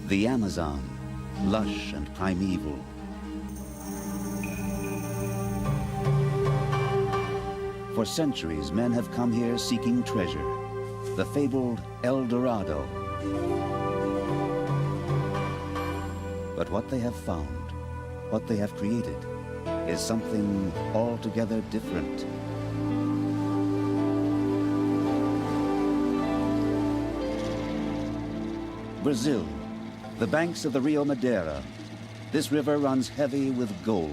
The Amazon, lush and primeval. For centuries, men have come here seeking treasure, the fabled El Dorado. But what they have found, what they have created, is something altogether different. Brazil, the banks of the Rio Madeira. This river runs heavy with gold.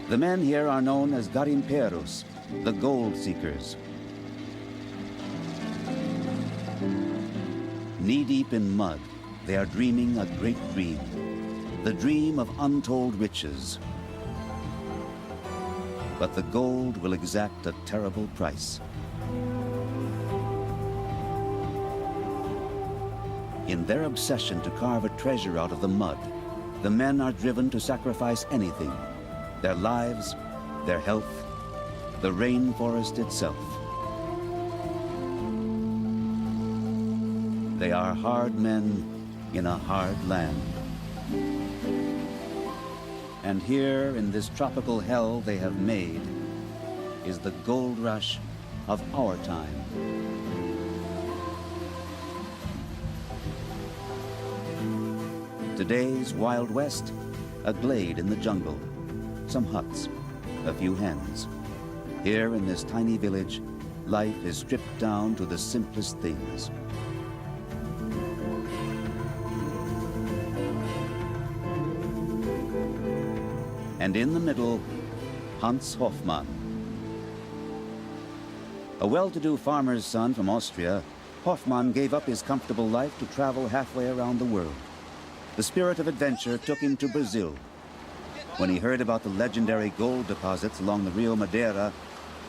The men here are known as garimpeiros, the gold seekers. Knee-deep in mud, they are dreaming a great dream, the dream of untold riches. But the gold will exact a terrible price. In their obsession to carve a treasure out of the mud, the men are driven to sacrifice anything, their lives, their health, the rainforest itself. They are hard men in a hard land. And here in this tropical hell they have made is the gold rush of our time. Today's Wild West, a glade in the jungle, some huts, a few hens. Here in this tiny village, life is stripped down to the simplest things. And in the middle, Hans Hofmann. A well-to-do farmer's son from Austria, Hofmann gave up his comfortable life to travel halfway around the world. The spirit of adventure took him to Brazil. When he heard about the legendary gold deposits along the Rio Madeira,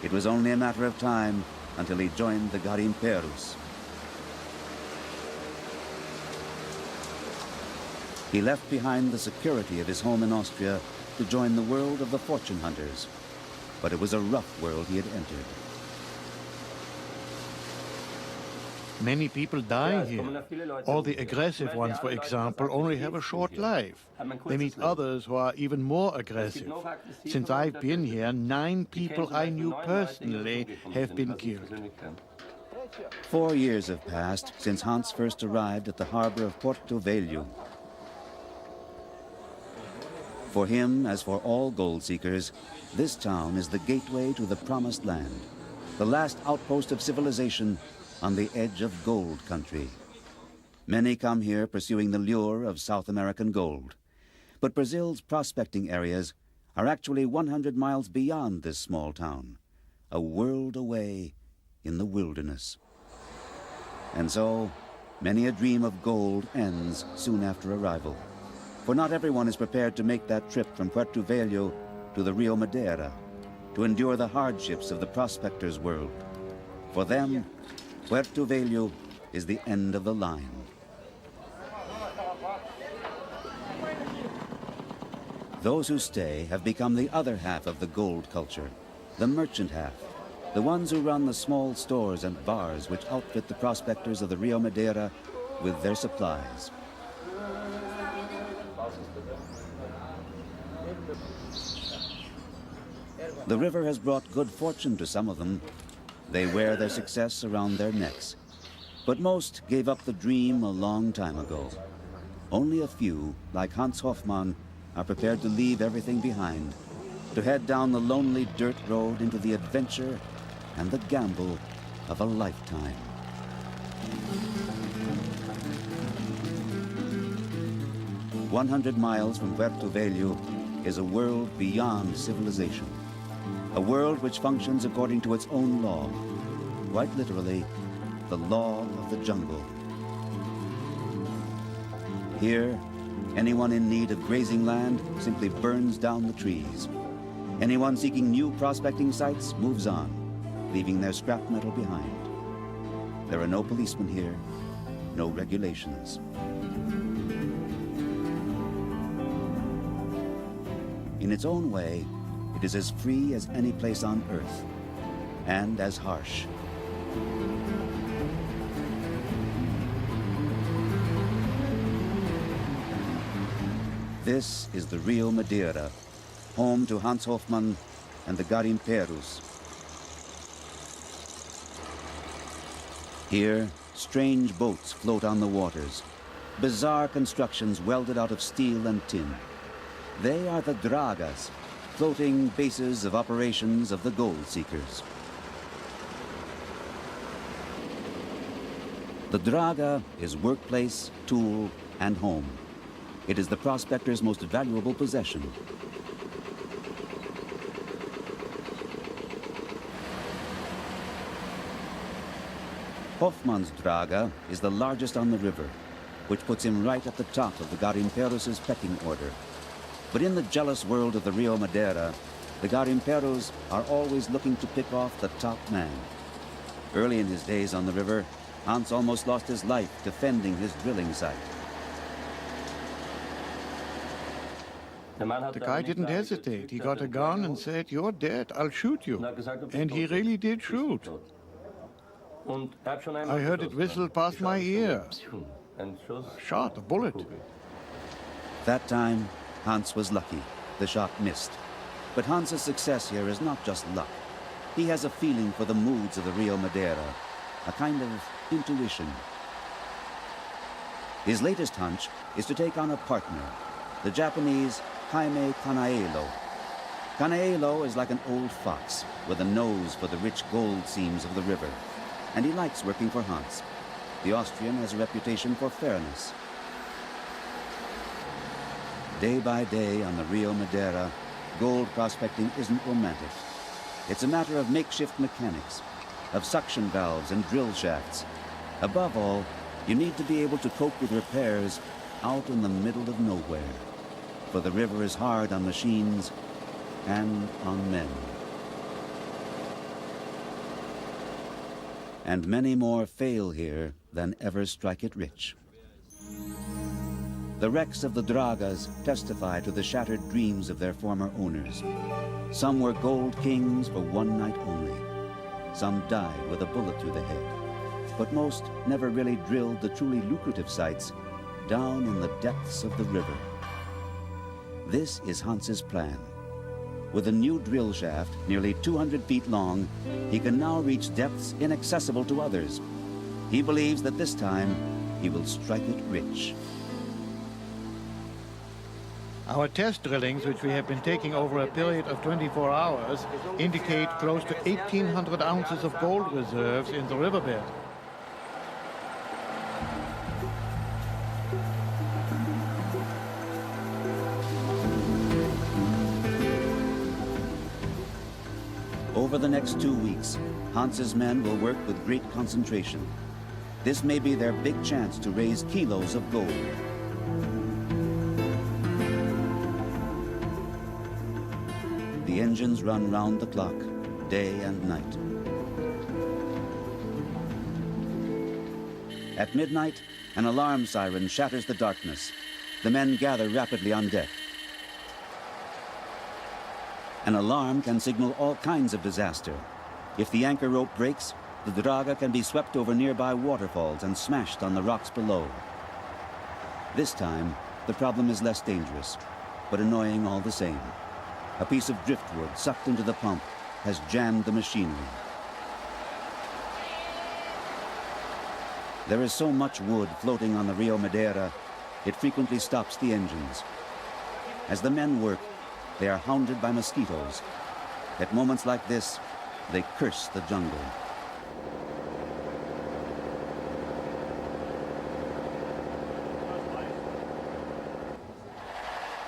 it was only a matter of time until he joined the garimpeiros. He left behind the security of his home in Austria to join the world of the fortune hunters. But it was a rough world he had entered. Many people die here. All the aggressive ones, for example, only have a short life. They meet others who are even more aggressive. Since I've been here, 9 people I knew personally have been killed. 4 years have passed since Hans first arrived at the harbor of Porto Velho. For him, as for all gold seekers, this town is the gateway to the promised land, the last outpost of civilization on the edge of gold country. Many come here pursuing the lure of South American gold. But Brazil's prospecting areas are actually 100 miles beyond this small town, a world away in the wilderness. And so, many a dream of gold ends soon after arrival. For not everyone is prepared to make that trip from Porto Velho to the Rio Madeira, to endure the hardships of the prospector's world. For them, Porto Velho is the end of the line. Those who stay have become the other half of the gold culture, the merchant half, the ones who run the small stores and bars which outfit the prospectors of the Rio Madeira with their supplies. The river has brought good fortune to some of them. They wear their success around their necks. But most gave up the dream a long time ago. Only a few, like Hans Hofmann, are prepared to leave everything behind, to head down the lonely dirt road into the adventure and the gamble of a lifetime. "100 miles from Porto Velho is a world beyond civilization. A world which functions according to its own law, quite literally, the law of the jungle. Here, anyone in need of grazing land simply burns down the trees. Anyone seeking new prospecting sites moves on, leaving their scrap metal behind. There are no policemen here, no regulations. In its own way, it is as free as any place on earth, and as harsh. This is the Rio Madeira, home to Hans Hofmann and the Garimperos. Here, strange boats float on the waters, bizarre constructions welded out of steel and tin. They are the dragas, floating bases of operations of the gold seekers. The draga is workplace, tool, and home. It is the prospector's most valuable possession. Hofmann's draga is the largest on the river, which puts him right at the top of the Garimperos' pecking order. But in the jealous world of the Rio Madeira, the Garimperos are always looking to pick off the top man. Early in his days on the river, Hans almost lost his life defending his drilling site. The guy didn't hesitate. He got a gun and said, "You're dead, I'll shoot you." And he really did shoot. I heard it whistle past my ear. Shot, a bullet. That time, Hans was lucky. The shot missed. But Hans's success here is not just luck. He has a feeling for the moods of the Rio Madeira, a kind of intuition. His latest hunch is to take on a partner, the Japanese Jaime Kanaelo. Kanaelo is like an old fox with a nose for the rich gold seams of the river, and he likes working for Hans. The Austrian has a reputation for fairness. Day by day on the Rio Madeira, gold prospecting isn't romantic. It's a matter of makeshift mechanics, of suction valves and drill shafts. Above all, you need to be able to cope with repairs out in the middle of nowhere. For the river is hard on machines and on men. And many more fail here than ever strike it rich. The wrecks of the dragas testify to the shattered dreams of their former owners. Some were gold kings for one night only. Some died with a bullet through the head. But most never really drilled the truly lucrative sites down in the depths of the river. This is Hans's plan. With a new drill shaft, nearly 200 feet long, he can now reach depths inaccessible to others. He believes that this time, he will strike it rich. Our test drillings, which we have been taking over a period of 24 hours, indicate close to 1,800 ounces of gold reserves in the riverbed. Over the next 2 weeks, Hans's men will work with great concentration. This may be their big chance to raise kilos of gold. The engines run round the clock, day and night. At midnight, an alarm siren shatters the darkness. The men gather rapidly on deck. An alarm can signal all kinds of disaster. If the anchor rope breaks, the draga can be swept over nearby waterfalls and smashed on the rocks below. This time, the problem is less dangerous, but annoying all the same. A piece of driftwood sucked into the pump has jammed the machinery. There is so much wood floating on the Rio Madeira, it frequently stops the engines. As the men work, they are hounded by mosquitoes. At moments like this, they curse the jungle.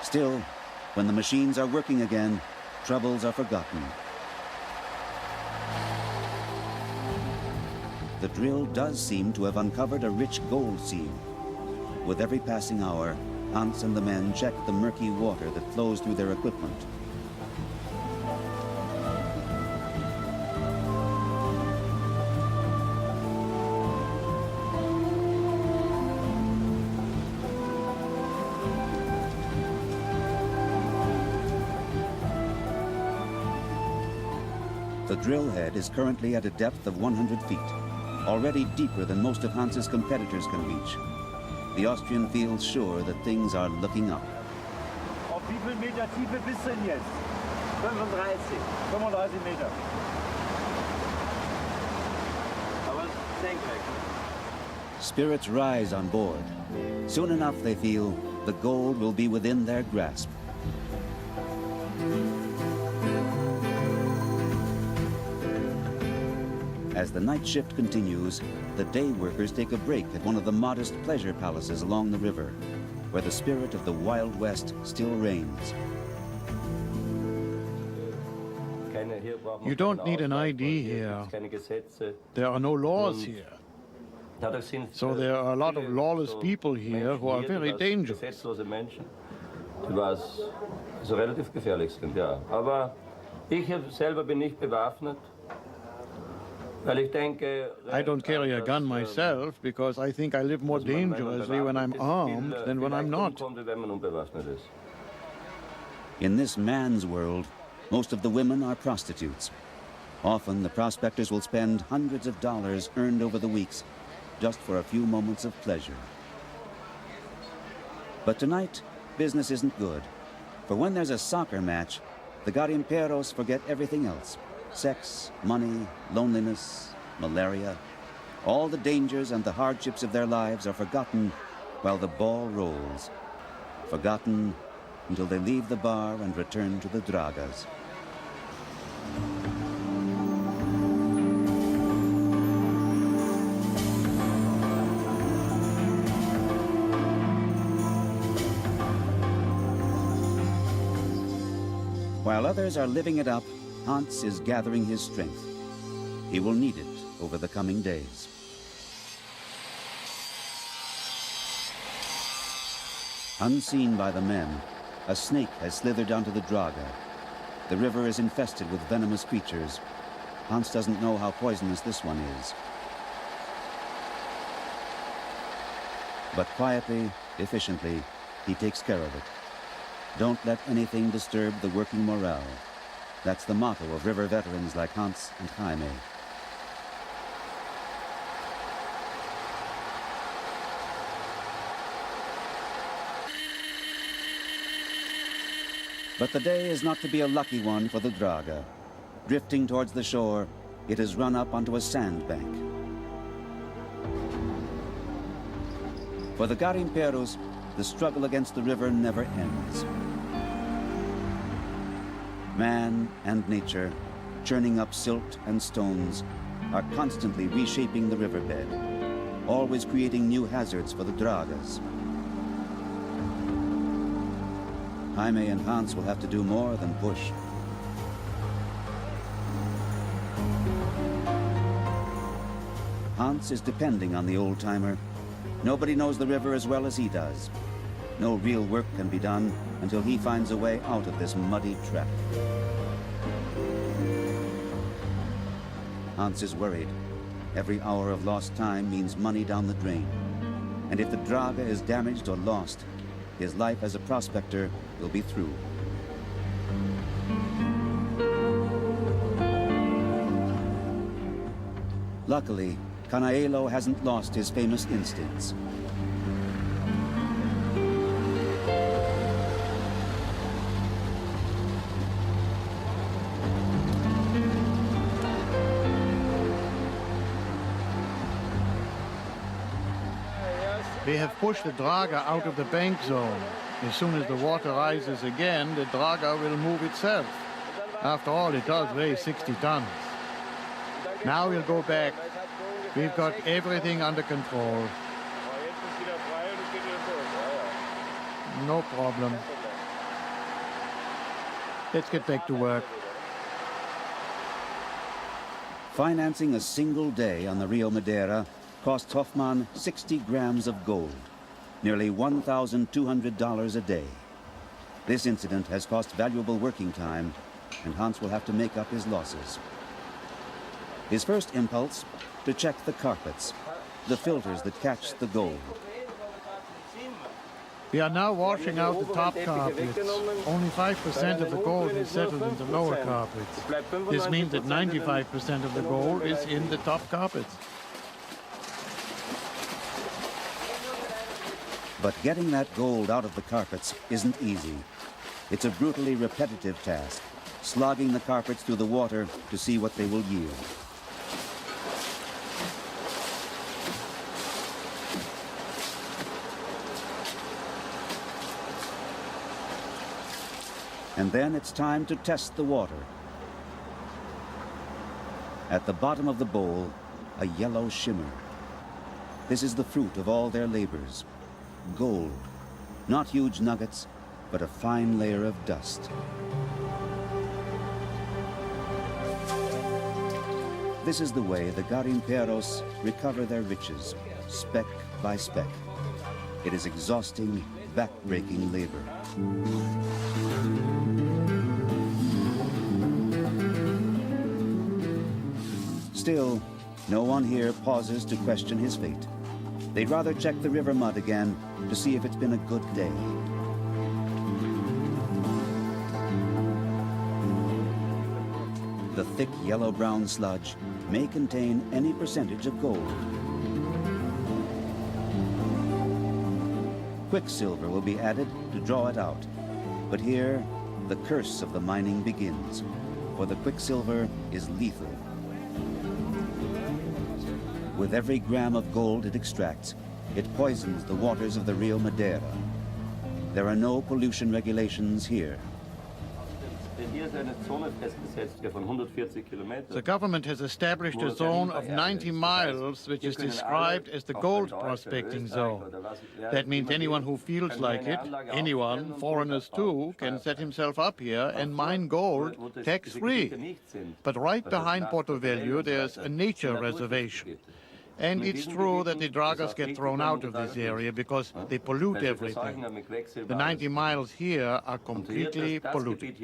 Still, when the machines are working again, troubles are forgotten. The drill does seem to have uncovered a rich gold seam. With every passing hour, Hans and the men check the murky water that flows through their equipment. The drill head is currently at a depth of 100 feet, already deeper than most of Hans's competitors can reach. The Austrian feels sure that things are looking up. Wie viel Meter Tiefe bist du denn jetzt? 35. 35 Meter. Aber senkrecht. Spirits rise on board. Soon enough, they feel, the gold will be within their grasp. As the night shift continues, the day workers take a break at one of the modest pleasure palaces along the river, where the spirit of the Wild West still reigns. You don't need an ID here. There are no laws here. So there are a lot of lawless people here who are very dangerous. Die was so relativ gefährlich sind, ja. Aber ich selber bin nicht bewaffnet, weil ich denke... I don't carry a gun myself because I think I live more dangerously when I'm armed than when I'm not. In this man's world, most of the women are prostitutes. Often the prospectors will spend hundreds of dollars earned over the weeks just for a few moments of pleasure. But tonight, business isn't good. For when there's a soccer match, the garimperos forget everything else. Sex, money, loneliness, malaria. All the dangers and the hardships of their lives are forgotten while the ball rolls. Forgotten until they leave the bar and return to the dragas. While others are living it up, Hans is gathering his strength. He will need it over the coming days. Unseen by the men, a snake has slithered onto the Draga. The river is infested with venomous creatures. Hans doesn't know how poisonous this one is. But quietly, efficiently, he takes care of it. Don't let anything disturb the working morale. That's the motto of river veterans like Hans and Jaime. But the day is not to be a lucky one for the Draga. Drifting towards the shore, it has run up onto a sandbank. For the garimperos, the struggle against the river never ends. Man and nature, churning up silt and stones, are constantly reshaping the riverbed, always creating new hazards for the Dragas. Jaime and Hans will have to do more than push. Hans is depending on the old-timer. Nobody knows the river as well as he does. No real work can be done until he finds a way out of this muddy trap. Hans is worried. Every hour of lost time means money down the drain. And if the Draga is damaged or lost, his life as a prospector will be through. Luckily, Canaelo hasn't lost his famous instincts. We have pushed the Draga out of the bank zone. As soon as the water rises again, the Draga will move itself. After all, it does weigh 60 tons. Now we'll go back. We've got everything under control. No problem. Let's get back to work. Financing a single day on the Rio Madeira cost Hoffman 60 grams of gold, nearly $1,200 a day. This incident has cost valuable working time, and Hans will have to make up his losses. His first impulse, to check the carpets, the filters that catch the gold. We are now washing out the top carpets. Only 5% of the gold is settled in the lower carpets. This means that 95% of the gold is in the top carpets. But getting that gold out of the carpets isn't easy. It's a brutally repetitive task, slogging the carpets through the water to see what they will yield. And then it's time to test the water. At the bottom of the bowl, a yellow shimmer. This is the fruit of all their labors. Gold. Not huge nuggets, but a fine layer of dust. This is the way the garimperos recover their riches, speck by speck. It is exhausting, back-breaking labor. Still, no one here pauses to question his fate. They'd rather check the river mud again to see if it's been a good day. The thick yellow-brown sludge may contain any percentage of gold. Quicksilver will be added to draw it out. But here, the curse of the mining begins, for the quicksilver is lethal. With every gram of gold it extracts, it poisons the waters of the Rio Madeira. There are no pollution regulations here. The government has established a zone of 90 miles, which is described as the gold prospecting zone. That means anyone who feels like it, anyone, foreigners too, can set himself up here and mine gold tax-free. But right behind Porto Velho, there's a nature reservation. And it's true that the dragas get thrown out of this area because they pollute everything. The 90 miles here are completely polluted.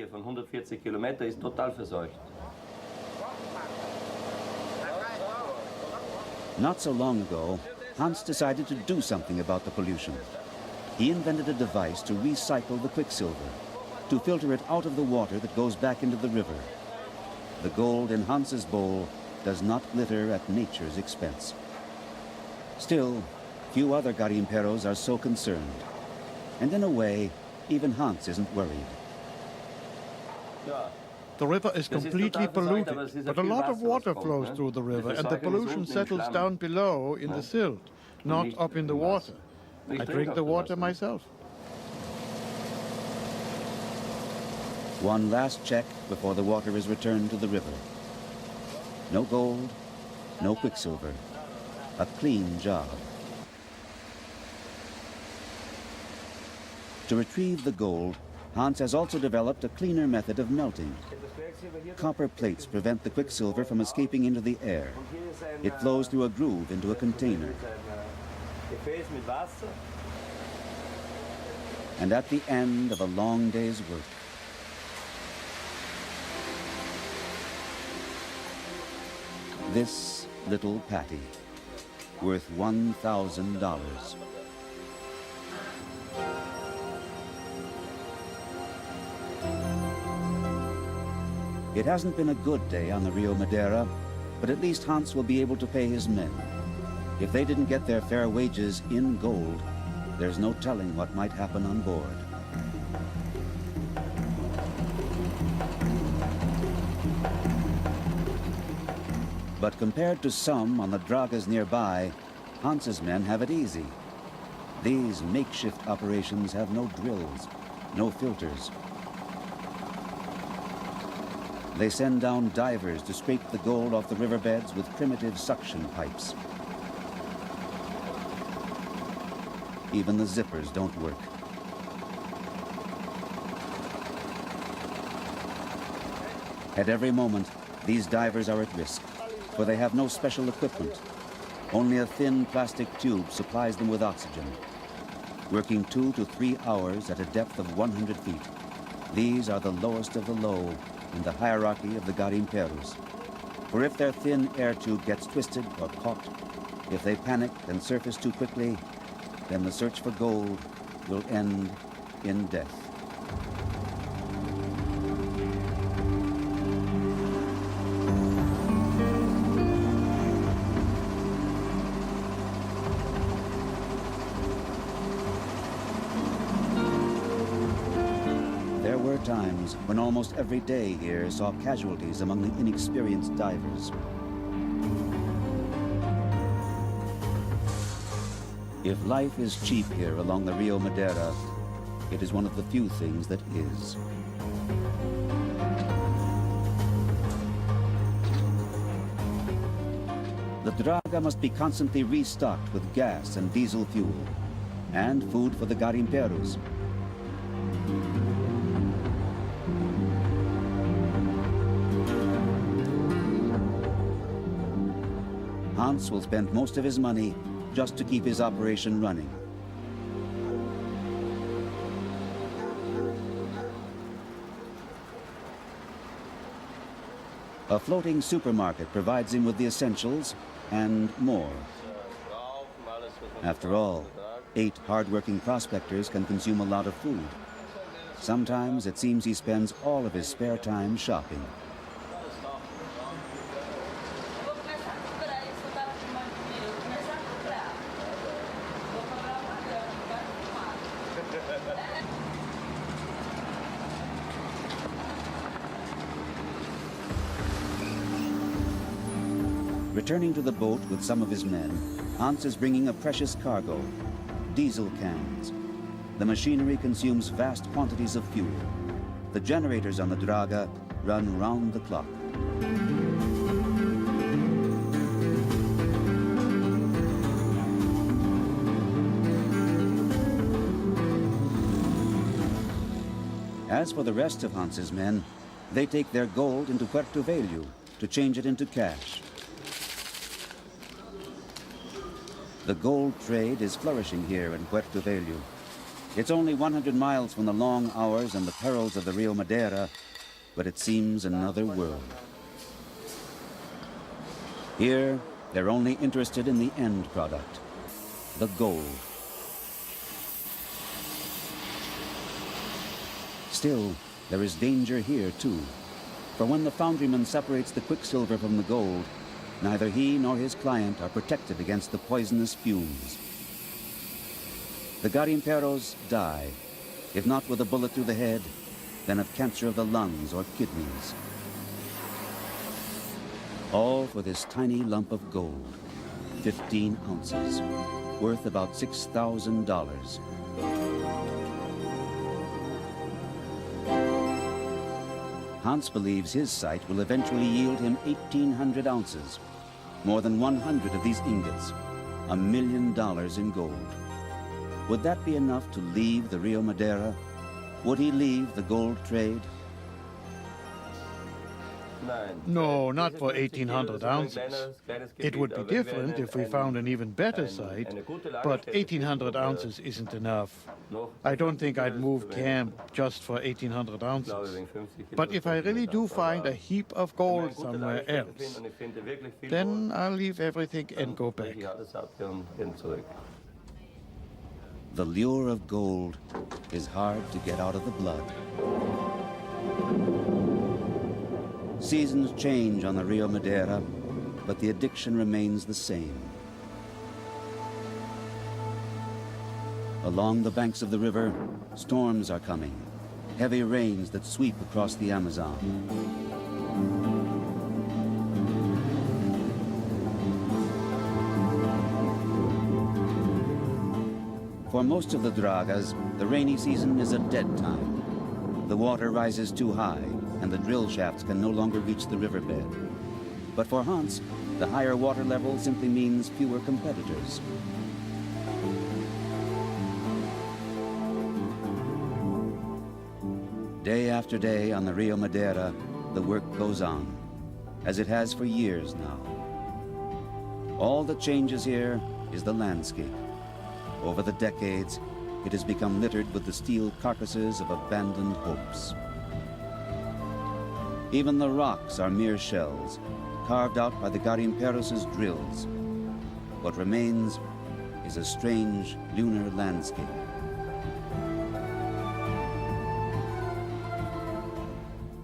Not so long ago, Hans decided to do something about the pollution. He invented a device to recycle the quicksilver, to filter it out of the water that goes back into the river. The gold in Hans's bowl does not glitter at nature's expense. Still, few other garimperos are so concerned. And in a way, even Hans isn't worried. The river is completely polluted, but a lot of water flows through the river, and the pollution settles down below in the silt, not up in the water. I drink the water myself. One last check before the water is returned to the river. No gold, no quicksilver. A clean job. To retrieve the gold, Hans has also developed a cleaner method of melting. Copper plates prevent the quicksilver from escaping into the air. It flows through a groove into a container. And at the end of a long day's work, this little patty, worth $1,000. It hasn't been a good day on the Rio Madeira, but at least Hans will be able to pay his men. If they didn't get their fair wages in gold, there's no telling what might happen on board. But compared to some on the dragas nearby, Hans's men have it easy. These makeshift operations have no drills, no filters. They send down divers to scrape the gold off the riverbeds with primitive suction pipes. Even the zippers don't work. At every moment, these divers are at risk, for they have no special equipment. Only a thin plastic tube supplies them with oxygen. Working 2 to 3 hours at a depth of 100 feet, these are the lowest of the low in the hierarchy of the garimperos. For if their thin air tube gets twisted or caught, if they panic and surface too quickly, then the search for gold will end in death. times when almost every day here saw casualties among the inexperienced divers. If life is cheap here along the Rio Madeira, it is one of the few things that is. The draga must be constantly restocked with gas and diesel fuel, and food for the garimperos. Hans will spend most of his money just to keep his operation running. A floating supermarket provides him with the essentials and more. After all, 8 hard-working prospectors can consume a lot of food. Sometimes it seems he spends all of his spare time shopping. Returning to the boat with some of his men, Hans is bringing a precious cargo, diesel cans. The machinery consumes vast quantities of fuel. The generators on the draga run round the clock. As for the rest of Hans's men, they take their gold into Puerto Velho to change it into cash. The gold trade is flourishing here in Puerto Velho. It's only 100 miles from the long hours and the perils of the Rio Madeira, but it seems another world. Here, they're only interested in the end product, the gold. Still, there is danger here too, for when the foundryman separates the quicksilver from the gold, neither he nor his client are protected against the poisonous fumes. The garimperos die, if not with a bullet through the head, then of cancer of the lungs or kidneys. All for this tiny lump of gold, 15 ounces, worth about $6,000. Hans believes his site will eventually yield him 1,800 ounces, more than 100 of these ingots, $1 million in gold. Would that be enough to leave the Rio Madeira? Would he leave the gold trade? No, not for 1,800 ounces. It would be different if we found an even better site, but 1,800 ounces isn't enough. I don't think I'd move camp just for 1,800 ounces. But if I really do find a heap of gold somewhere else, then I'll leave everything and go back. The lure of gold is hard to get out of the blood. Seasons change on the Rio Madeira, but the addiction remains the same. Along the banks of the river, storms are coming, heavy rains that sweep across the Amazon. For most of the dragas, the rainy season is a dead time. The water rises too high, and the drill shafts can no longer reach the riverbed. But for Hans, the higher water level simply means fewer competitors. Day after day on the Rio Madeira, the work goes on, as it has for years now. All that changes here is the landscape. Over the decades, it has become littered with the steel carcasses of abandoned hopes. Even the rocks are mere shells, carved out by the garimperos' drills. What remains is a strange lunar landscape.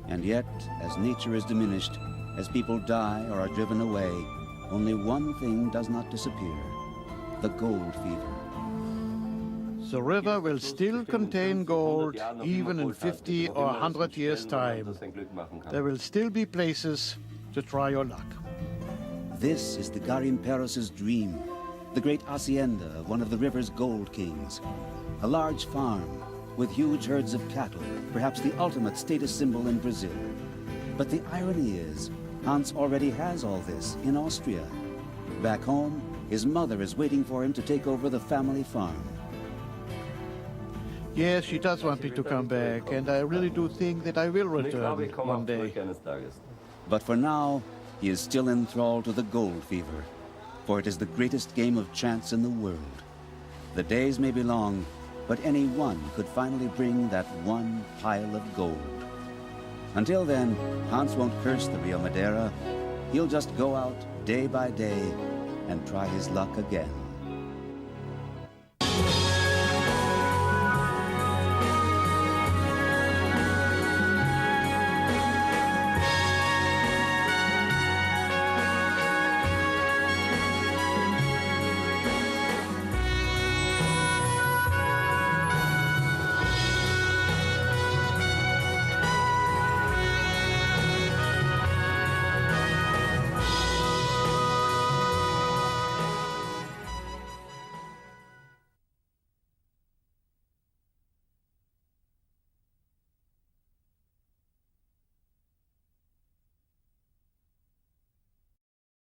And yet, as nature is diminished, as people die or are driven away, only one thing does not disappear: the gold fever. The river will still contain gold even in 50 or 100 years' time. There will still be places to try your luck. This is the Garimperos' dream, the great hacienda of one of the river's gold kings. A large farm with huge herds of cattle, perhaps the ultimate status symbol in Brazil. But the irony is, Hans already has all this in Austria. Back home, his mother is waiting for him to take over the family farm. Yes, she does want me to come back, and I really do think that I will return one day. But for now, he is still enthralled to the gold fever, for it is the greatest game of chance in the world. The days may be long, but any one could finally bring that one pile of gold. Until then, Hans won't curse the Rio Madeira. He'll just go out day by day and try his luck again.